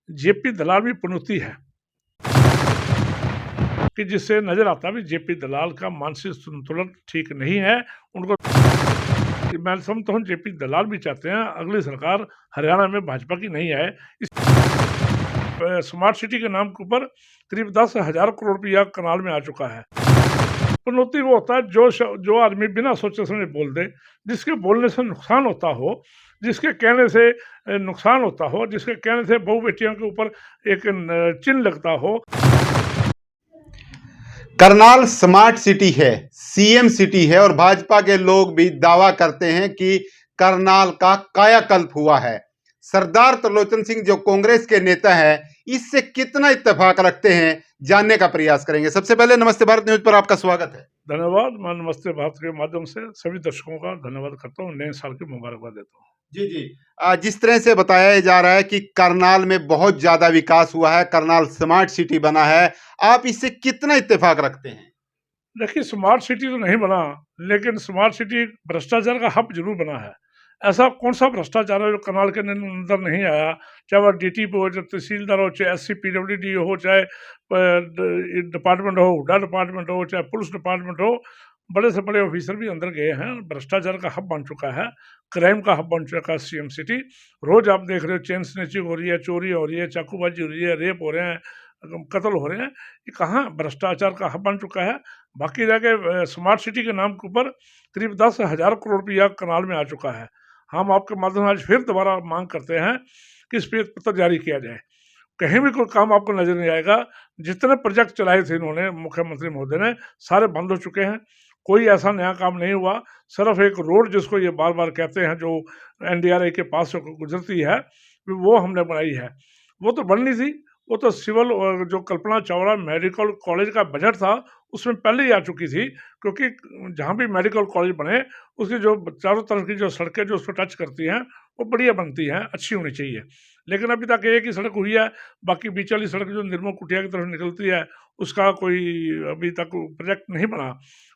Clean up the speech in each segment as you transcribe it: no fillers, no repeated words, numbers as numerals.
JP दलाल भी पनौती है कि जिससे नजर आता है भी जेपी दलाल का मानसिक संतुलन ठीक नहीं है। उनको मैं समझता हूँ जेपी दलाल भी चाहते हैं अगली सरकार हरियाणा में भाजपा की नहीं आए। इस स्मार्ट सिटी के नाम के ऊपर करीब 10,000 करोड़ रुपया कनाल में आ चुका है। पनौती वो होता है जो आदमी बिना सोचे समझे बोल दे, जिसके बोलने से नुकसान होता हो, जिसके कहने से नुकसान होता हो, जिसके कहने से बहु बेटियों के ऊपर एक चिन्ह लगता हो। करनाल स्मार्ट सिटी है, सीएम सिटी है और भाजपा के लोग भी दावा करते हैं कि करनाल का कायाकल्प हुआ है। सरदार त्रिलोचन सिंह जो कांग्रेस के नेता हैं, इससे कितना इत्तेफाक रखते हैं, जानने का प्रयास करेंगे। सबसे पहले नमस्ते भारत न्यूज पर आपका स्वागत है। धन्यवाद। मैं नमस्ते भारत के माध्यम से सभी दर्शकों का धन्यवाद करता हूँ, नए साल की मुबारकबाद देता हूँ। जी जी। जिस तरह से बताया जा रहा है कि करनाल में बहुत ज्यादा विकास हुआ है, करनाल स्मार्ट सिटी बना है, आप इससे कितना इत्तेफाक रखते हैं? देखिए, स्मार्ट सिटी तो नहीं बना, लेकिन स्मार्ट सिटी भ्रष्टाचार का हब जरूर बना है। ऐसा कौन सा भ्रष्टाचार है जो करनाल के अंदर नहीं आया? चाहे वह डीटीपी हो, चाहे तहसीलदार हो, चाहे SC-PWD हो, चाहे डिपार्टमेंट हो, हुडा डिपार्टमेंट हो, चाहे पुलिस डिपार्टमेंट हो, बड़े से बड़े ऑफिसर भी अंदर गए हैं। भ्रष्टाचार का हब बन चुका है, क्राइम का हब बन चुका है सीएम सिटी। रोज आप देख रहे हो चेन स्नैचिंग हो रही है, चोरी हो रही है, चाकूबाजी हो रही है, रेप हो रहे हैं, कत्ल हो रहे हैं। ये कहाँ भ्रष्टाचार का हब बन चुका है? बाकी रह गए स्मार्ट सिटी के नाम के ऊपर करीब 10,000 करोड़ रुपया कनाल में आ चुका है। हम आपके माध्यम से आज फिर दोबारा मांग करते हैं कि श्वेत पत्र जारी किया जाए। कहीं भी कोई काम आपको नजर नहीं आएगा। जितने प्रोजेक्ट चलाए थे इन्होंने, मुख्यमंत्री महोदय ने, सारे बंद हो चुके हैं। कोई ऐसा नया काम नहीं हुआ। सिर्फ एक रोड जिसको ये बार बार कहते हैं, जो NDRI के पास से गुजरती है, वो हमने बनाई है। वो तो बननी थी। वो तो सिविल जो कल्पना चावला मेडिकल कॉलेज का बजट था, उसमें पहले ही आ चुकी थी। क्योंकि जहाँ भी मेडिकल कॉलेज बने, उसकी जो चारों तरफ की जो सड़कें जो उसको टच करती हैं, वो बढ़िया बनती हैं, अच्छी होनी चाहिए। लेकिन अभी तक एक ही सड़क हुई है। बाकी बीच वाली सड़क जो निर्मल कुटिया की तरफ निकलती है, उसका कोई अभी तक प्रोजेक्ट नहीं बना।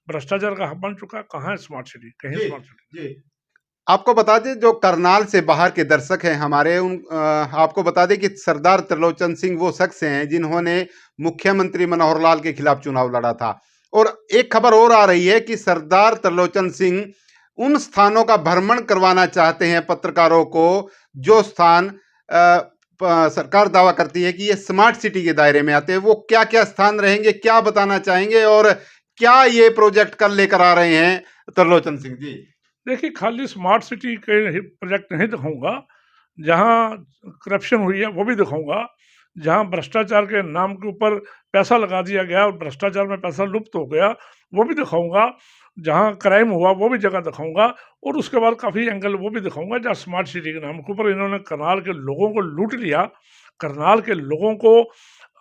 भ्रष्टाचार का हब बन चुका। कहाँ है स्मार्ट सिटी? कहीं जी स्मार्ट सिटी। जी। आपको बता दें, जो करनाल से बाहर के दर्शक हैं हमारे, आपको बता दें कि सरदार त्रिलोचन सिंह वो शख्स हैं जिन्होंने मुख्यमंत्री मनोहर लाल के खिलाफ चुनाव लड़ा था। और एक खबर और आ रही है कि सरदार त्रिलोचन सिंह उन स्थानों का भ्रमण करवाना चाहते हैं पत्रकारों को, जो स्थान सरकार दावा करती है कि ये स्मार्ट सिटी के दायरे में आते हैं। वो क्या क्या स्थान रहेंगे, क्या बताना चाहेंगे, और क्या ये प्रोजेक्ट कल लेकर आ रहे हैं त्रिलोचन सिंह जी? देखिए, खाली स्मार्ट सिटी के प्रोजेक्ट नहीं दिखाऊंगा। जहाँ करप्शन हुई है वो भी दिखाऊंगा। जहाँ भ्रष्टाचार के नाम के ऊपर पैसा लगा दिया गया और भ्रष्टाचार में पैसा लुप्त हो गया, वो भी दिखाऊंगा। जहाँ क्राइम हुआ वो भी जगह दिखाऊंगा। और उसके बाद काफ़ी एंगल वो भी दिखाऊंगा जहाँ स्मार्ट सिटी के नाम के ऊपर इन्होंने करनाल के लोगों को लूट लिया। करनाल के लोगों को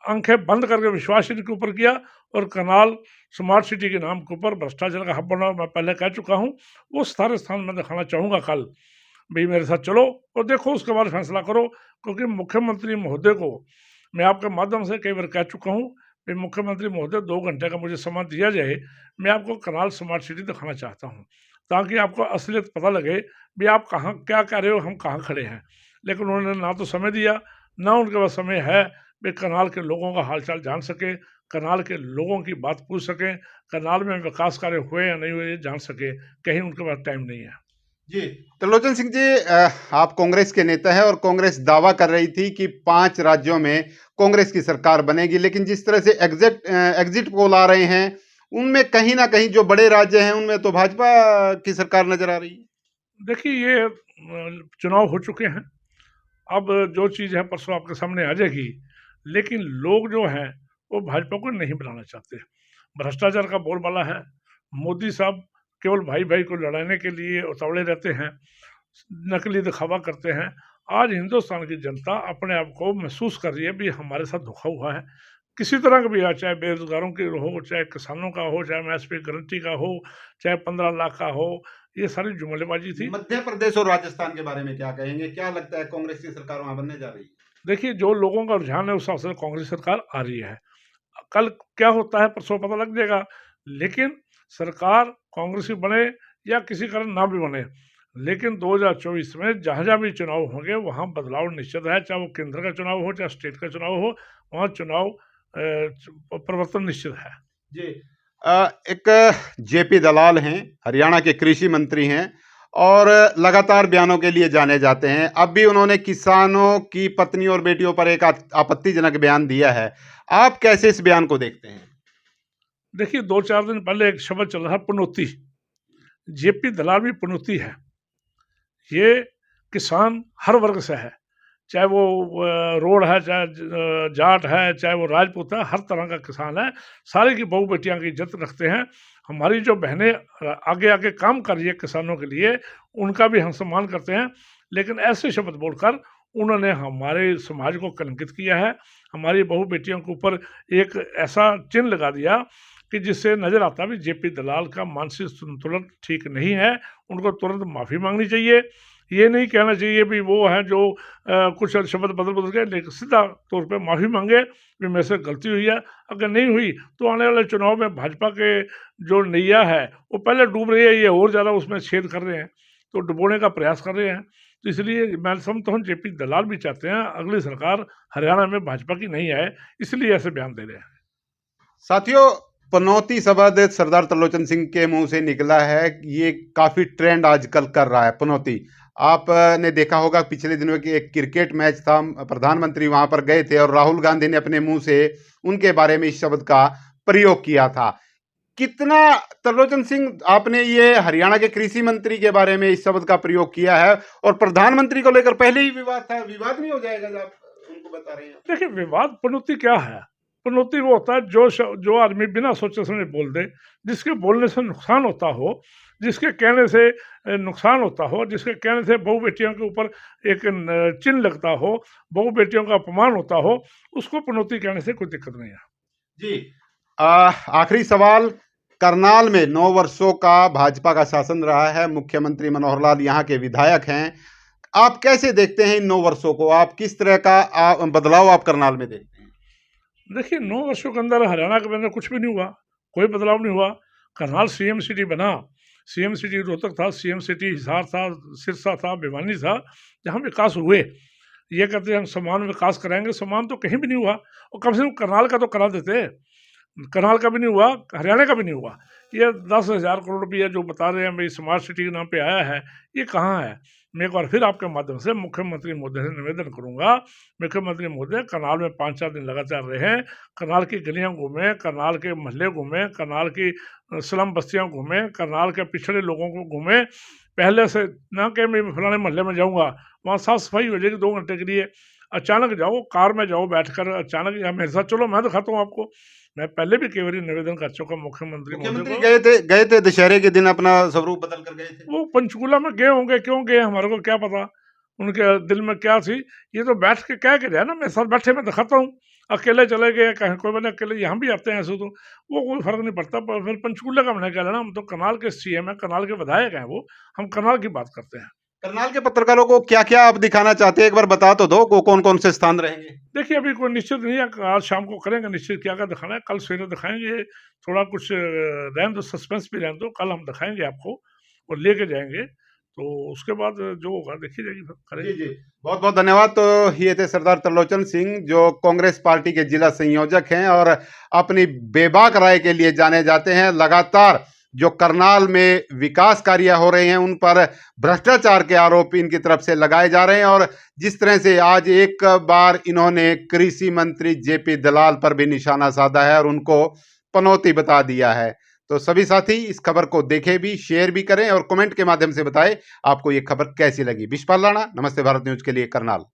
आंखें बंद करके विश्वास इनके ऊपर किया। और करनाल स्मार्ट सिटी के नाम के ऊपर भ्रष्टाचार का हब बना, मैं पहले कह चुका हूँ। वो सारे स्थान मैं दिखाना चाहूँगा कल। भाई मेरे साथ चलो और देखो, उसके बाद फैसला करो। क्योंकि मुख्यमंत्री महोदय को मैं आपके माध्यम से कई बार कह चुका हूँ, भाई मुख्यमंत्री महोदय 2 घंटे का मुझे समय दिया जाए। मैं आपको करनाल स्मार्ट सिटी दिखाना चाहता हूँ, ताकि आपको असलियत पता लगे भी आप कहाँ क्या कह रहे हो, हम कहाँ खड़े हैं। लेकिन उन्होंने ना तो समय दिया, ना उनके पास समय है वे करनाल के लोगों का हालचाल जान सके, करनाल के लोगों की बात पूछ सकें, करनाल में विकास कार्य हुए या नहीं हुए ये जान सके। कहीं उनके पास टाइम नहीं है। जी, त्रिलोचन सिंह जी, आप कांग्रेस के नेता हैं और कांग्रेस दावा कर रही थी कि 5 राज्यों में कांग्रेस की सरकार बनेगी, लेकिन जिस तरह से एग्जिट पोल आ रहे हैं, उनमें कहीं ना कहीं जो बड़े राज्य हैं उनमें तो भाजपा की सरकार नजर आ रही है। देखिए, ये चुनाव हो चुके हैं। अब जो चीज़ है परसों आपके सामने आ जाएगी। लेकिन लोग जो हैं वो भाजपा को नहीं बनाना चाहते। भ्रष्टाचार का बोलबाला है। मोदी साहब केवल भाई भाई को लड़ाने के लिए उतावले रहते हैं, नकली दिखावा करते हैं। आज हिंदुस्तान की जनता अपने आप को महसूस कर रही है भी हमारे साथ धोखा हुआ है। किसी तरह का भी है, चाहे बेरोजगारों की हो, चाहे किसानों का हो, चाहे MSP गारंटी का हो, चाहे 15 लाख का हो, ये सारी जुमलेबाजी थी। मध्य प्रदेश और राजस्थान के बारे में क्या कहेंगे? क्या लगता है कांग्रेस की सरकार वहां बनने जा रही है? देखिए, जो लोगों का रुझान है उस हिसाब से कांग्रेस सरकार आ रही है। कल क्या होता है परसों पता लग जाएगा। लेकिन सरकार कांग्रेस की बने या किसी कारण ना भी बने, लेकिन 2024 में जहाँ भी चुनाव होंगे वहाँ बदलाव निश्चित है, चाहे वो केंद्र का चुनाव हो चाहे स्टेट का चुनाव हो, वहाँ चुनाव परिवर्तन निश्चित है जी। एक जेपी दलाल हैं, हरियाणा के कृषि मंत्री हैं और लगातार बयानों के लिए जाने जाते हैं। अब भी उन्होंने किसानों की पत्नी और बेटियों पर एक आपत्तिजनक बयान दिया है। आप कैसे इस बयान को देखते हैं? देखिए 2-4 दिन पहले एक शब्द चल रहा पनौती, जेपी दलाल भी पनौती है। ये किसान हर वर्ग से है, चाहे वो रोड है, चाहे जाट है, चाहे वो राजपूत है, हर तरह का किसान है। सारे की बहू बेटियां की इज्जत रखते हैं। हमारी जो बहनें आगे आगे काम कर रही है किसानों के लिए, उनका भी हम सम्मान करते हैं। लेकिन ऐसे शब्द बोलकर उन्होंने हमारे समाज को कलंकित किया है। हमारी बहू बेटियों के ऊपर एक ऐसा चिन्ह लगा दिया कि जिससे नजर आता भी जेपी दलाल का मानसिक संतुलन ठीक नहीं है। उनको तुरंत माफ़ी मांगनी चाहिए। ये नहीं कहना चाहिए भी वो हैं जो कुछ शब्द बदल गए, लेकिन सीधा तौर पे माफ़ी मांगे भी मेरे से गलती हुई है। अगर नहीं हुई तो आने वाले चुनाव में भाजपा के जो नैया है वो पहले डूब रही है, ये और ज़्यादा उसमें छेद कर रहे हैं, तो डुबोने का प्रयास कर रहे हैं। तो इसलिए मैं समझता हूँ जेपी दलाल भी चाहते हैं अगली सरकार हरियाणा में भाजपा की नहीं आए, इसलिए ऐसे बयान दे रहे हैं। साथियों, पनौती शब्द सरदार त्रिलोचन सिंह के मुंह से निकला है। ये काफी ट्रेंड आजकल कर रहा है पनौती। आपने देखा होगा पिछले दिनों की एक क्रिकेट मैच था, प्रधानमंत्री वहां पर गए थे और राहुल गांधी ने अपने मुंह से उनके बारे में इस शब्द का प्रयोग किया था। कितना त्रिलोचन सिंह, आपने ये हरियाणा के कृषि मंत्री के बारे में इस शब्द का प्रयोग किया है और प्रधानमंत्री को लेकर पहले ही विवाद था, विवाद नहीं हो जाएगा जब आप उनको बता रहे हैं? देखिए विवाद पनौती क्या है? पनौती वो होता है जो आदमी बिना सोचे समझे बोल दे, जिसके बोलने से नुकसान होता हो, जिसके कहने से नुकसान होता हो, जिसके कहने से बहू बेटियों के ऊपर एक चिन्ह लगता हो, बहू बेटियों का अपमान होता हो, उसको पनौती कहने से कोई दिक्कत नहीं है। जी। आखिरी सवाल, करनाल में 9 वर्षों का भाजपा का शासन रहा है, मुख्यमंत्री मनोहर लाल यहाँ के विधायक हैं। आप कैसे देखते हैं इन 9 वर्षों को? आप किस तरह का बदलाव आप करनाल में देखते हैं? देखिए 9 वर्षों के अंदर हरियाणा के अंदर कुछ भी नहीं हुआ, कोई बदलाव नहीं हुआ। करनाल सीएम सिटी बना, सीएम सिटी रोहतक था, सीएम सिटी हिसार था, सिरसा था, भिवानी था, जहाँ विकास हुए। ये कहते हैं हम समान विकास कराएंगे, समान तो कहीं भी नहीं हुआ। और कम से कम करनाल का तो करा देते। करनाल का भी नहीं हुआ, हरियाणा का भी नहीं हुआ। ये 10,000 करोड़ रुपया जो बता रहे हैं भाई स्मार्ट सिटी के नाम पे आया है, ये कहाँ है? मैं एक बार फिर आपके माध्यम से मुख्यमंत्री महोदय से निवेदन करूंगा, मुख्यमंत्री महोदय करनाल में 5-4 दिन लगातार रहे, करनाल की गलियां घूमें, करनाल के मोहल्ले घूमें, करनाल की स्लम बस्तियां घूमें, करनाल के पिछड़े लोगों को घूमें। पहले से ना कि मैं फलाने मोहल्ले में जाऊँगा, वहाँ साफ सफाई हो जाएगी 2 घंटे के लिए। अचानक जाओ, कार में जाओ बैठकर, अचानक या मेरे साथ चलो, मैं दिखाता हूँ आपको। मैं पहले भी कई बार निवेदन कर चुका मुख्यमंत्री महोदय को। गए थे दशहरे के दिन अपना स्वरूप बदल कर गए थे। वो पंचकूला में गए होंगे, क्यों गए हमारे को क्या पता उनके दिल में क्या थी। ये तो बैठ के कह के जाए ना, मेरे साथ बैठे मैं दिखाता हूँ। अकेले चले गए कहीं, कोई मैंने अकेले यहाँ भी आते हैं ऐसे, तो वो कोई फर्क नहीं पड़ता। पर फिर पंचकूला का मैंने कह लेना, हम तो करनाल के सीएम है, करनाल के विधायक हैं, वो हम करनाल की बात करते हैं। करनाल के पत्रकारों को क्या क्या आप दिखाना चाहते हैं, एक बार बता तो दो, कौन कौन से स्थान रहेंगे? देखिए अभी कोई निश्चित नहीं है, आज शाम को करेंगे निश्चित क्या क्या दिखाना है, कल सवेरे दिखाएंगे। थोड़ा कुछ रहने दो, सस्पेंस भी रहने दो, कल हम दिखाएंगे आपको और लेके जाएंगे। तो उसके बाद जो होगा देखी जाएगी, फिर करेंगे। जी जी, बहुत बहुत धन्यवाद। तो ये थे सरदार त्रिलोचन सिंह, जो कांग्रेस पार्टी के जिला संयोजक हैं और अपनी बेबाक राय के लिए जाने जाते हैं। लगातार जो करनाल में विकास कार्य हो रहे हैं उन पर भ्रष्टाचार के आरोप इनकी तरफ से लगाए जा रहे हैं और जिस तरह से आज एक बार इन्होंने कृषि मंत्री जेपी दलाल पर भी निशाना साधा है और उनको पनौती बता दिया है। तो सभी साथी इस खबर को देखें भी, शेयर भी करें और कमेंट के माध्यम से बताएं आपको ये खबर कैसी लगी। विशपाल राणा, नमस्ते भारत न्यूज के लिए, करनाल।